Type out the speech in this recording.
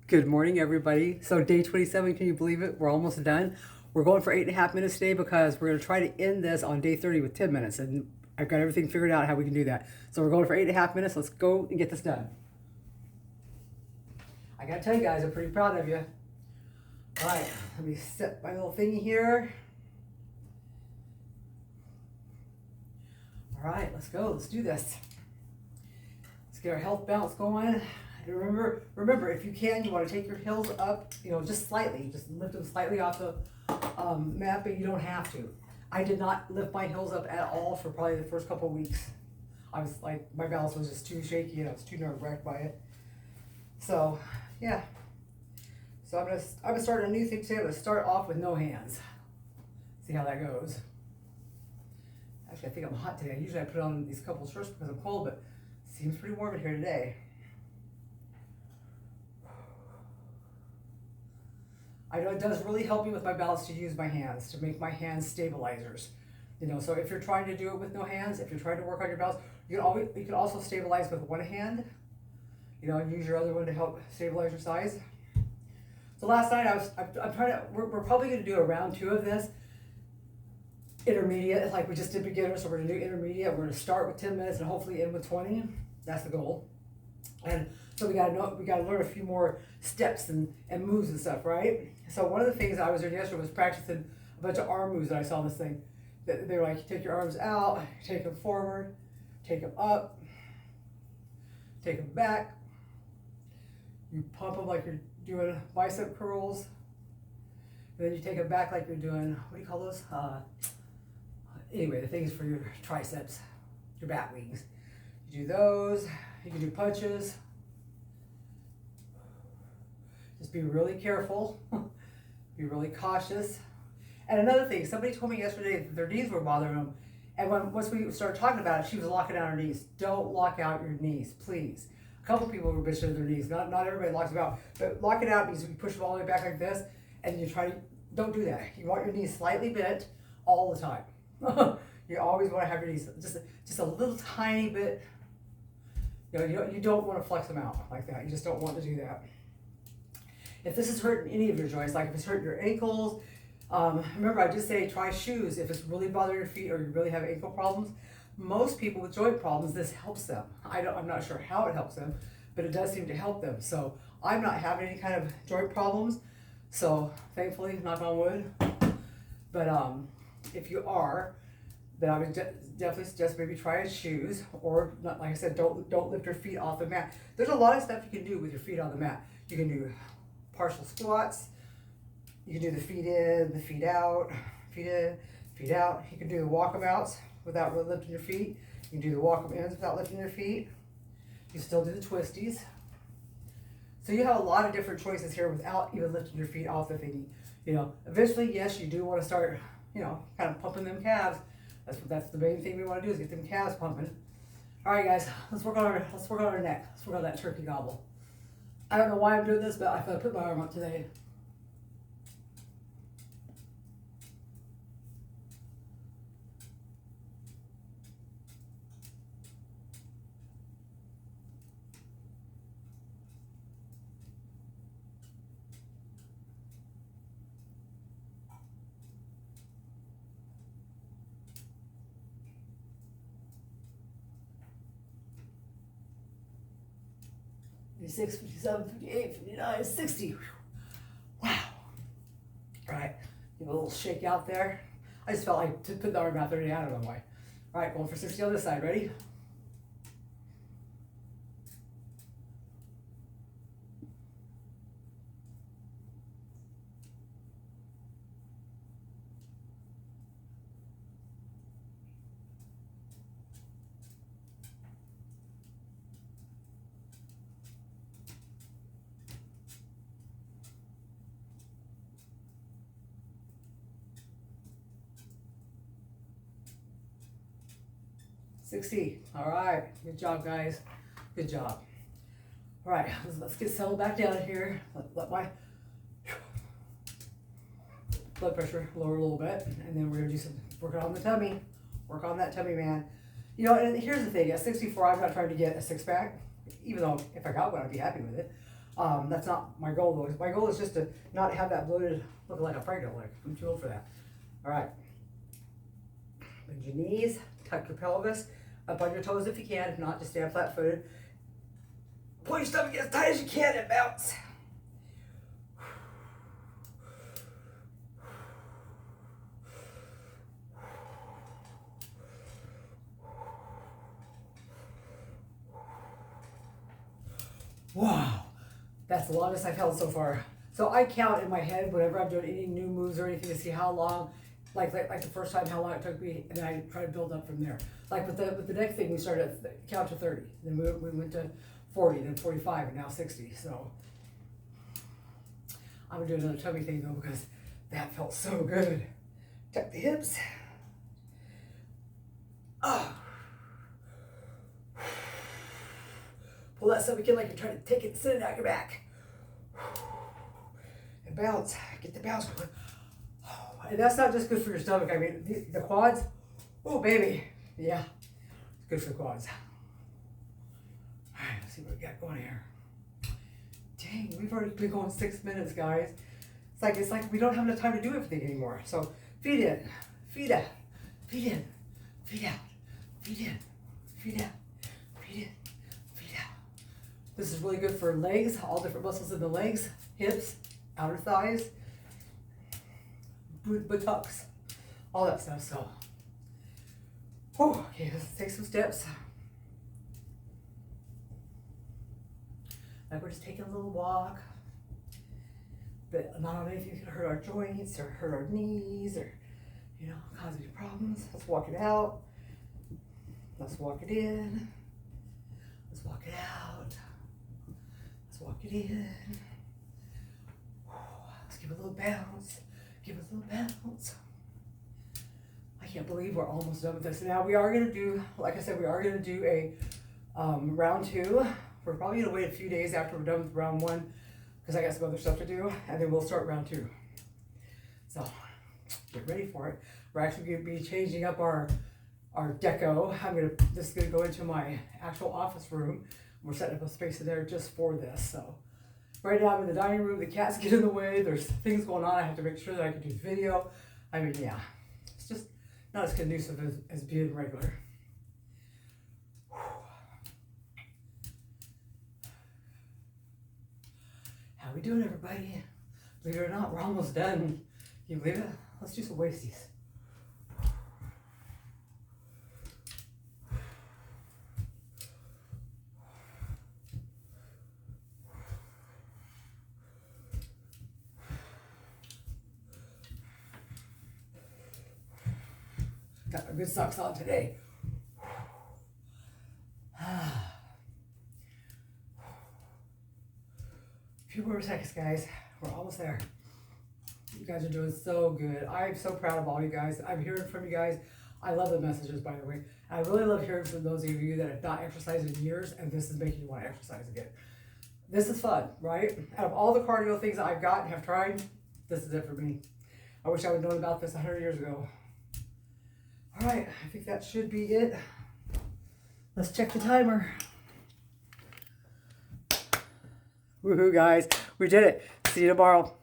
Good morning, everybody. So day 27, can you believe it? We're almost done. We're going for 8.5 minutes today because we're going to try to end this on day 30 with 10 minutes. And I've got everything figured out how we can do that. So we're going for 8.5 minutes. Let's go and get this done. I got to tell you guys, I'm pretty proud of you. All right, let me set my little thingy here. All right, let's go. Let's do this. Let's get our health balance going. And remember, if you can, you want to take your heels up, just slightly. Just lift them slightly off the mat, but you don't have to. I did not lift my heels up at all for probably the first couple of weeks. I was like, my balance was just too shaky and I was too nerve-wracked by it. So, yeah. So I'm gonna start a new thing today. I'm gonna start off with no hands. See how that goes. Actually, I think I'm hot today. Usually I put on these couple shirts because I'm cold, but it seems pretty warm in here today. I know it does really help me with my balance to use my hands, to make my hands stabilizers. So if you're trying to do it with no hands, if you're trying to work on your balance, you can also stabilize with one hand, and use your other one to help stabilize your sides. So last night I'm trying to, we're probably going to do a round 2 of this, intermediate, like we just did beginner, so we're going to do intermediate. We're going to start with 10 minutes and hopefully end with 20. That's the goal. And so we got to learn a few more steps and moves and stuff, right? So one of the things I was doing yesterday was practicing a bunch of arm moves that I saw on this thing. They were like, take your arms out, take them forward, take them up, take them back. You pump them like you're doing bicep curls. And then you take them back like you're doing, what do you call those? Anyway, the things for your triceps, your bat wings. You do those. You can do punches. Just be really careful. Be really cautious. And another thing, somebody told me yesterday that their knees were bothering them. And once we started talking about it, she was locking out her knees. Don't lock out your knees, please. A couple people were bitching at their knees. Not everybody locks them out. But lock it out means you push them all the way back like this, and you don't do that. You want your knees slightly bent all the time. You always want to have your knees just a little tiny bit. You don't want to flex them out like that. You just don't want to do that. If this is hurting any of your joints, like if it's hurting your ankles, remember I just say try shoes if it's really bothering your feet or you really have ankle problems. Most people with joint problems, this helps them. I'm not sure how it helps them, but it does seem to help them. So I'm not having any kind of joint problems. So thankfully, knock on wood. But if you are, then I would definitely suggest maybe try shoes, or not, like I said, don't lift your feet off the mat. There's a lot of stuff you can do with your feet on the mat. You can do partial squats. You can do the feet in, the feet out, feet in, feet out. You can do the walkabouts without really lifting your feet. You can do the walk-ins without lifting your feet. You still do the twisties. So you have a lot of different choices here without even lifting your feet off the thingy. Eventually, yes, you do want to start, kind of pumping them calves. That's the main thing we want to do is get them calves pumping. All right, guys, let's work on our neck. Let's work on that turkey gobble. I don't know why I'm doing this, but I feel I put my arm up today. Fifty-six, 57, 58, 59, 60. Wow. All right, give a little shake out there. I just felt like to put the arm out there, I don't know why. All right, going for 60 on this side. Ready? $60. All right, good job, guys. Good job. All right, let's get settled back down here. Let my blood pressure lower a little bit, and then we're gonna do some working on the tummy. Work on that tummy, man. And here's the thing: at 64, I'm not trying to get a six-pack, even though if I got one, I'd be happy with it. That's not my goal though. My goal is just to not have that bloated, looking like a pregnant leg. I'm too old for that. All right. Bend your knees, tuck your pelvis, up on your toes if you can. If not, just stand flat-footed. Pull your stomach as tight as you can and bounce. Wow, that's the longest I've held so far. So I count in my head whenever I'm doing any new moves or anything to see how long, like the first time, how long it took me, and then I try to build up from there. Like with the neck thing, we started at count to 30, then we went to 40, then 45, and now 60. So I'm gonna do another tummy thing though because that felt so good. Tuck the hips. Ah. Pull that stomach in like you're trying to take it and send it out your back. And bounce. Get the bounce going. And that's not just good for your stomach. I mean, the quads. Oh, baby. Yeah. It's good for the quads. All right, let's see what we got going here. Dang, we've already been going 6 minutes, guys. It's like we don't have enough time to do everything anymore. So feet in, feet out, feet in, feet out, feet in, feet out, feet in. This is really good for legs, all different muscles in the legs, hips, outer thighs, buttocks, all that stuff. So, okay, let's take some steps. Like we're just taking a little walk, but not on anything that can hurt our joints or hurt our knees or, cause any problems. Let's walk it out. Let's walk it in. Let's walk it out. Let's walk it in. Let's give it a little bounce. Give it a little bounce. I can't believe we're almost done with this. Now we are going to do, like I said, we are going to do a round 2. We're probably going to wait a few days after we're done with round 1 because I got some other stuff to do, and then we'll start round 2. So get ready for it. We're actually going to be changing up our deco. This is going to go into my actual office room. We're setting up a space in there just for this. So right now I'm in the dining room. The cats get in the way. There's things going on. I have to make sure that I can do video. I mean, yeah, it's just not as conducive as being regular. How we doing, everybody? Believe it or not, we're almost done. Can you believe it? Let's do some wasties. Got my good socks on today. Few more seconds, guys. We're almost there. You guys are doing so good. I'm so proud of all you guys. I'm hearing from you guys. I love the messages, by the way. I really love hearing from those of you that have not exercised in years, and this is making you want to exercise again. This is fun, right? Out of all the cardio things I've got and have tried, this is it for me. I wish I would have known about this 100 years ago. All right, I think that should be it. Let's check the timer. Woohoo, guys. We did it. See you tomorrow.